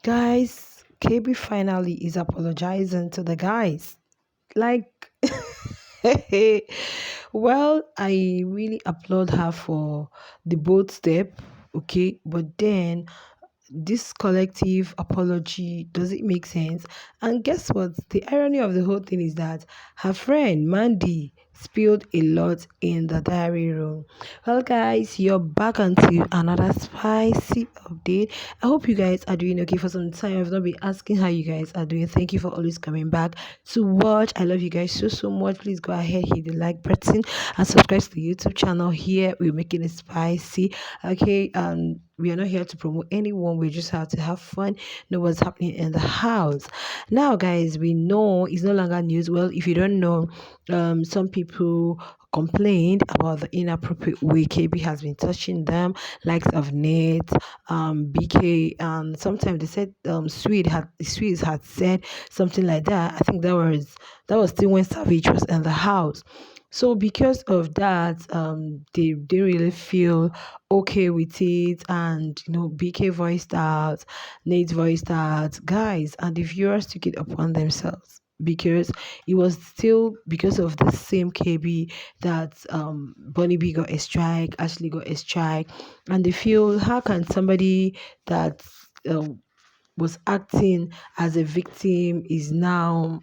Guys, KB finally is apologizing to the guys. Like, well, I really applaud her for the bold step, okay? But then this collective apology does it make sense? And guess what? The irony of the whole thing is that her friend Mandy spilled a lot in the diary room. Well, guys, you're back onto another spicy update. I hope you guys are doing okay. For some time, I've not been asking how you guys are doing. Thank you for always coming back to watch. I love you guys so much. Please go ahead, hit the like button, and subscribe to the YouTube channel. Here we're making it spicy. Okay, we are not here to promote anyone. We just have to have fun, know what's happening in the house. Now, guys, we know it's no longer news. Well, if you don't know, some people complained about the inappropriate way KB has been touching them, likes of Nate, BK, and sometimes they said Swedes had said something like that. I think that was still when Savage was in the house. So because of that, they didn't really feel okay with it, and BK voiced out, Nate voiced out, guys, and the viewers took it upon themselves because it was still because of the same KB that Bonnie B got a strike, Ashley got a strike, and they feel how can somebody that was acting as a victim is now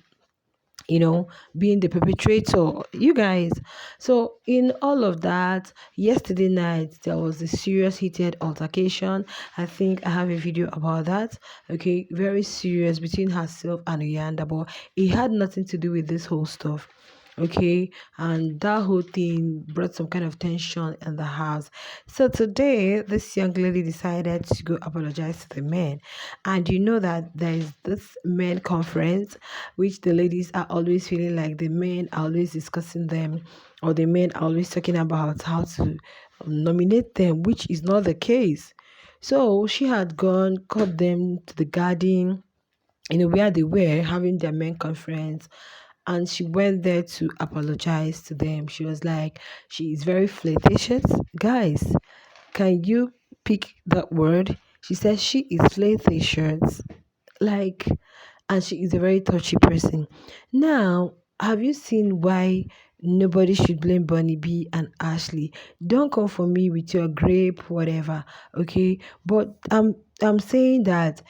being the perpetrator, you guys. So in all of that, yesterday night there was a serious heated altercation. I think I have a video about that. Okay, very serious between herself and Uyanda, but it had nothing to do with this whole stuff. Okay, and that whole thing brought some kind of tension in the house. So today this young lady decided to go apologize to the men, and you know that there is this men conference which the ladies are always feeling like the men are always discussing them, or the men are always talking about how to nominate them, which is not the case. So she had gone, called them to the garden, where they were having their men conference, and she went there to apologize to them. She was like, she is very flirtatious. Guys, can you pick that word? She says she is flirtatious. Like, and she is a very touchy person. Now, have you seen why nobody should blame Bunny B and Ashley? Don't come for me with your grape, whatever. Okay, but I'm saying that,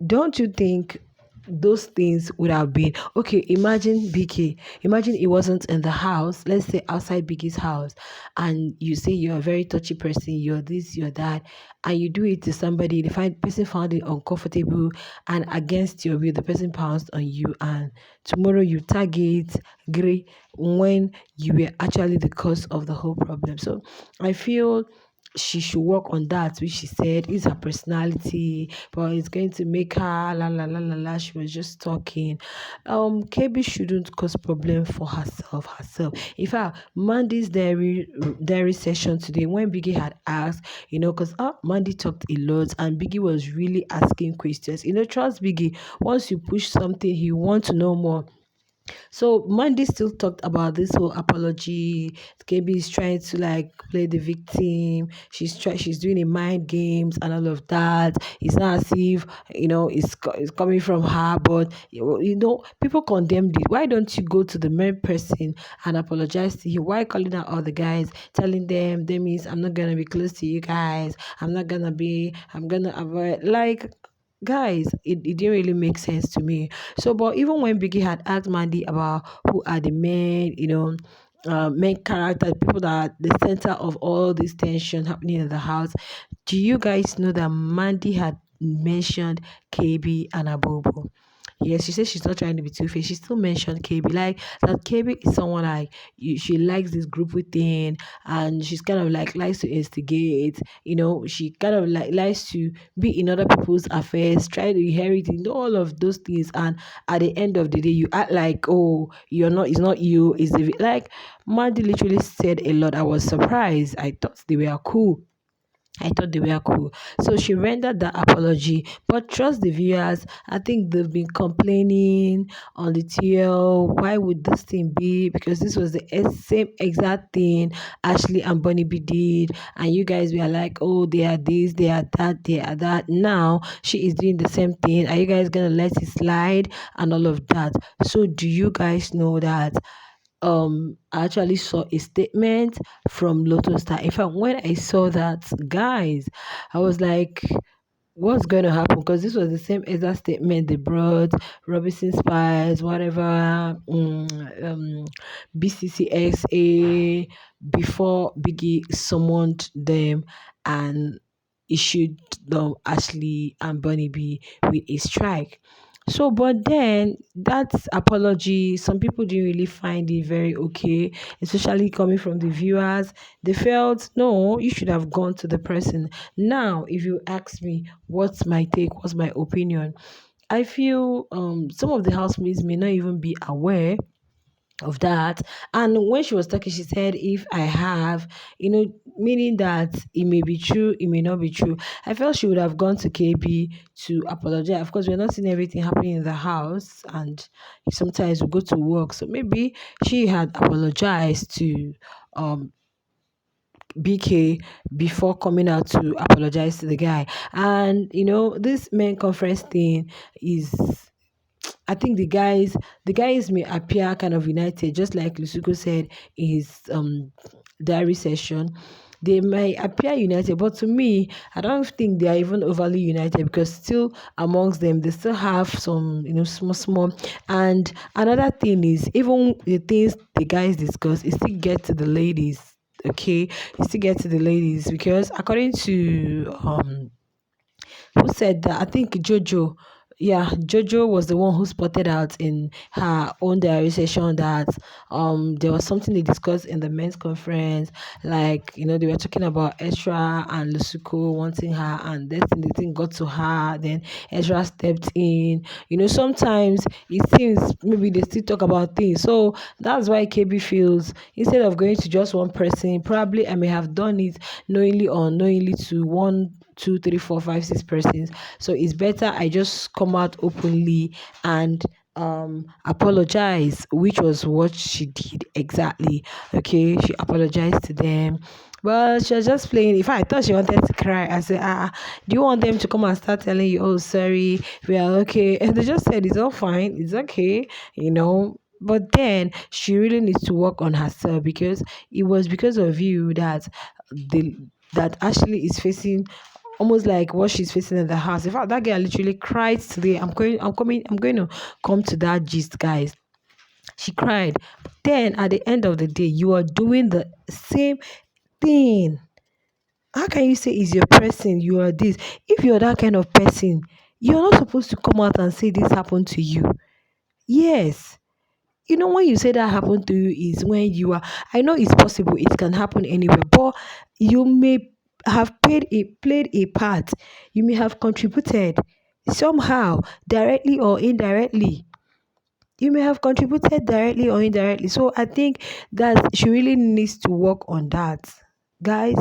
don't you think those things would have been okay? Imagine BK, imagine it wasn't in the house, let's say outside Biggie's house, and you say you're a very touchy person, you're this, you're that, and you do it to somebody, the person found it uncomfortable, and against your will, the person pounced on you, and tomorrow you target Gray when you were actually the cause of the whole problem. So I feel she should work on that, which she said is her personality, but it's going to make her la la la la la. She was just talking. KB shouldn't cause problem for herself. In fact, Mandy's diary session today, when Biggie had asked, because Mandy talked a lot and Biggie was really asking questions. Trust Biggie. Once you push something, he wants to know more. So Mandy still talked about this whole apology. KB is trying to like play the victim. She's doing a mind games and all of that. It's not as if it's coming from her, but people condemned it. Why don't you go to the main person and apologize to him? Why calling out all the guys, telling them that means I'm not gonna be close to you guys. I'm gonna avoid, like, guys, it didn't really make sense to me. So, but even when Biggie had asked Mandy about who are the men, main character, people that are the center of all this tension happening in the house, do you guys know that Mandy had mentioned KB and Abobo? Yes, she said she's not trying to be two-faced. She still mentioned KB, like that KB is someone like she likes this group within, and she's kind of like likes to instigate. She kind of like likes to be in other people's affairs, try to inherit in all of those things, and at the end of the day, you act like, oh, you're not. It's not you. It's like Mandy literally said a lot. I was surprised. I thought they were cool. I thought they were cool. So she rendered that apology. But trust the viewers, I think they've been complaining on the TL. Why would this thing be? Because this was the same exact thing Ashley and Bonnie B did. And you guys were like, oh, they are this, they are that, they are that. Now she is doing the same thing. Are you guys going to let it slide and all of that? So do you guys know that I actually saw a statement from Lotto Star. In fact, when I saw that, guys, I was like, what's going to happen? Because this was the same exact statement they brought, Robinson Spies, whatever, BCCSA, before Biggie summoned them and issued Ashley and Bunny B with a strike. So, but then that apology, some people didn't really find it very okay, especially coming from the viewers. They felt, no, you should have gone to the person. Now, if you ask me, what's my take, what's my opinion? I feel some of the housemates may not even be aware of that. And when she was talking, she said, if I have, meaning that it may be true, it may not be true. I felt she would have gone to KB to apologize. Of course, we're not seeing everything happening in the house, and sometimes we go to work. So maybe she had apologized to um BK before coming out to apologize to the guy. And this main conference thing is, I think the guys may appear kind of united, just like Lusuko said in his diary session. They may appear united, but to me, I don't think they are even overly united, because still amongst them they still have some, small small. And another thing is, even the things the guys discuss, it still get to the ladies. Okay, it still get to the ladies, because according to who said that? I think Jojo. Yeah, Jojo was the one who spotted out in her own diary session that there was something they discussed in the men's conference. Like, they were talking about Ezra and Lusuko wanting her, and that thing, the thing got to her. Then Ezra stepped in. Sometimes it seems maybe they still talk about things. So that's why KB feels, instead of going to just one person, probably I may have done it knowingly or unknowingly to one, two, three, four, five, six persons. So it's better I just come out openly and apologize, which was what she did exactly. Okay, she apologized to them. Well, she was just playing. In fact, I thought she wanted to cry. I said, do you want them to come and start telling you, oh, sorry, we are okay? And they just said, it's all fine, it's okay, But then she really needs to work on herself, because it was because of you the that Ashley is facing almost like what she's facing in the house. In fact, that girl literally cried today. I'm going to come to that gist, guys. She cried. But then at the end of the day, you are doing the same thing. How can you say is your person? You are this. If you're that kind of person, you're not supposed to come out and say this happened to you. Yes. When you say that happened to you is when you are, I know it's possible, it can happen anywhere, but you may have played a part. You may have contributed somehow, directly or indirectly. You may have contributed directly or indirectly. So I think that she really needs to work on that. Guys,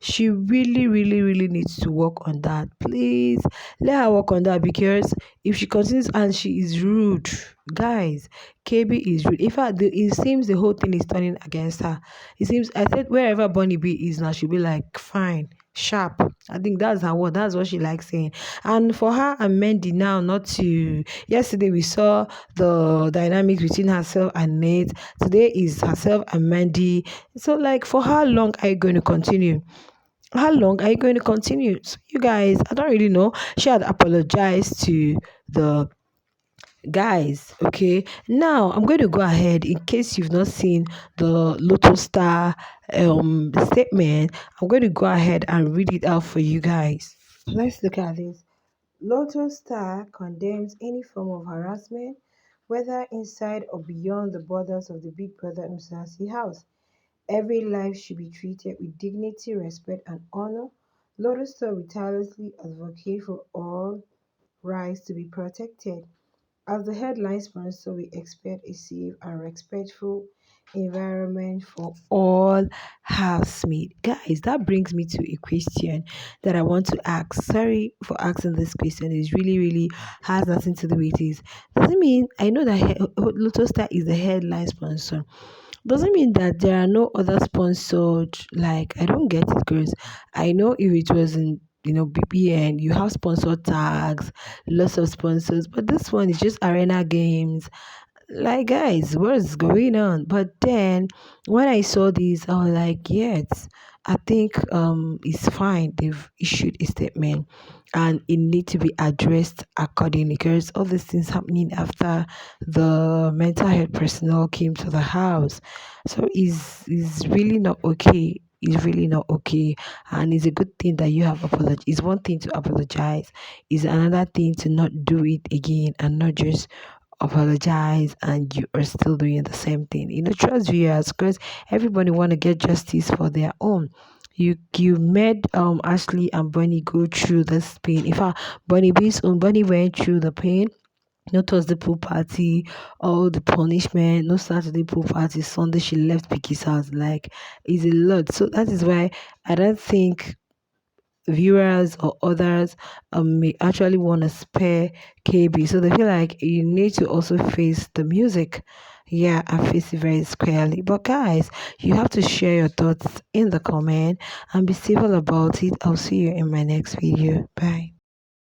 she really, really, really needs to work on that. Please let her work on that, because if she continues and she is rude, guys, KB is rude. In fact, it seems the whole thing is turning against her. It seems, I said, wherever Bonnie B is now, she'll be like, fine, sharp. I think that's her word. That's what she likes saying. And for her and Mandy now, not to, yesterday we saw the dynamics between herself and Nate. Today is herself and Mandy. So, like, for how long are you going to continue? How long are you going to continue? So, you guys, I don't really know. She had apologized to the guys. Okay, now I'm going to go ahead, in case you've not seen the Lotto Star statement. I'm going to go ahead and read it out for you guys. Let's look at this. Lotto Star condemns any form of harassment, whether inside or beyond the borders of the Big Brother Mzansi house. Every life should be treated with dignity, respect, and honor. Lotto Star will tirelessly advocate for all rights to be protected. As the headline sponsor, we expect a safe and respectful environment for all housemates. Guys, that brings me to a question that I want to ask. Sorry for asking this question. It's really, really has nothing to do with it. Does it mean I know that Lotus Star is the headline sponsor? Doesn't mean that there are no other sponsored. Like I don't get it, because I know if it was in BPN, you have sponsored tags, lots of sponsors, but this one is just arena games. Like, guys, what's going on? But then when I saw this, I was like, yes, I think it's fine. They've issued a statement and it need to be addressed accordingly, because all these things happening after the mental health personnel came to the house. So is really not okay. It's really not okay. And it's a good thing that you have apologized. It's one thing to apologize, it's another thing to not do it again and not just apologize and you are still doing the same thing. Trust viewers, because everybody want to get justice for their own. You made Ashley and Bunny go through this pain. In fact, Bunny went through the pain. No Thursday pool party, all the punishment, no Saturday pool party, Sunday she left Picky's house. Like, it's a lot. So that is why I don't think viewers or others may actually want to spare KB. So they feel like you need to also face the music. Yeah, and face it very squarely. But guys, you have to share your thoughts in the comment and be civil about it. I'll see you in my next video. Bye.